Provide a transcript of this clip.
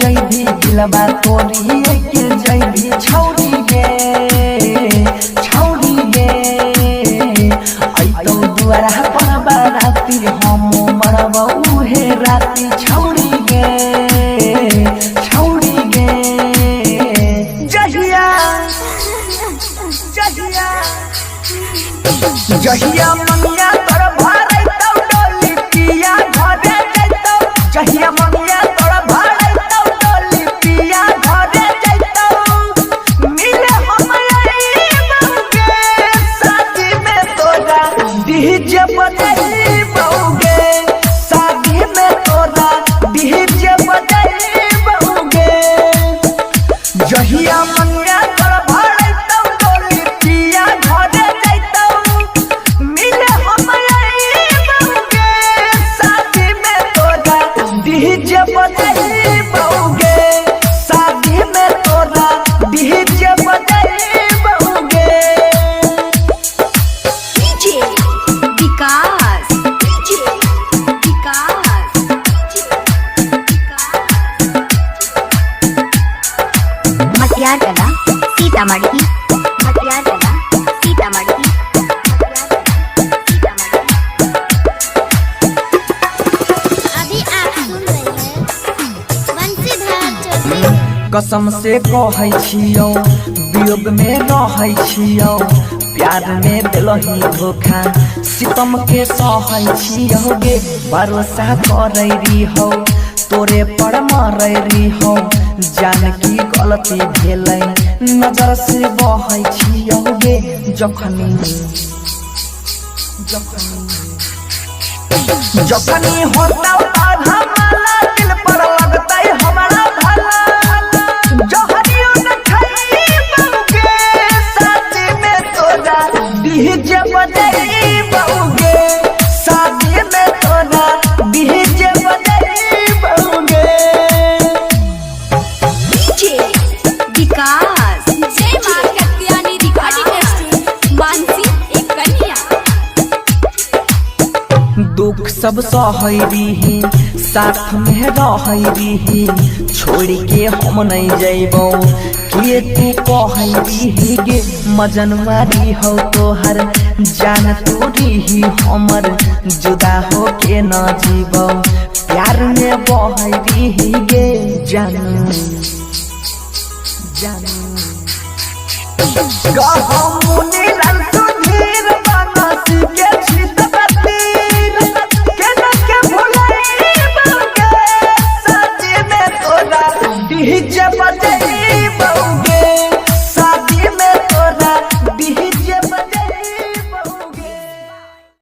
जैभी दिलवा तोरी के जैभी छौरी गे आई तो दुआरा पर बाराती हम मरब उहे राती छौरी गे जहिया मंगिया तोर भारे तौ डोली पिया घरे जैतौ जहिया मंगिया तोर भारे तौ डोली पिया घरे जैतौ मिले हम आई बौगे शादी में तोरा डीजे बजाई बौगे शादी में तोरा डीजे बजाई बौगे जहिया मंगिया तोर भारे तौ डोली पिया घरे डीजे बजाई बौगे शादी में तोरा डीजे बजाई बौगे डीजे विकास मटियार कला सीतामढ़ी कसम से कहै छियौ वियोग में रहै छियौ प्यार में दिलही धोखा सितम के सहै छियौ गे भरोसा करै रहिहौ तोरे पर मरै रहिहौ जान की गलती भेलै नजर से बहै छियौ गे जखनी होता आधा माला दिल पर लगतै हमारा डीजे बजाई बौगे शादी में तोरा डीजे बजाई बौगे डीजे विकास जय मां कत्यानी रिकॉर्डिंग स्टूडियो मानसी एक कन्या दुख सब सहै रही साथ में रहै रही छोड़ के हम नहीं जैबौ के तू कहै रही गे मजनवारी हो तोहर जान तोरी ही हमर जुदा हो के न जीबौ प्यार में बहै रही गे जानू गहमुनी रंग सुधीर बनसी के छित बतीर के न के भुलाई बौगे शादी में तोरा डीजे बजाई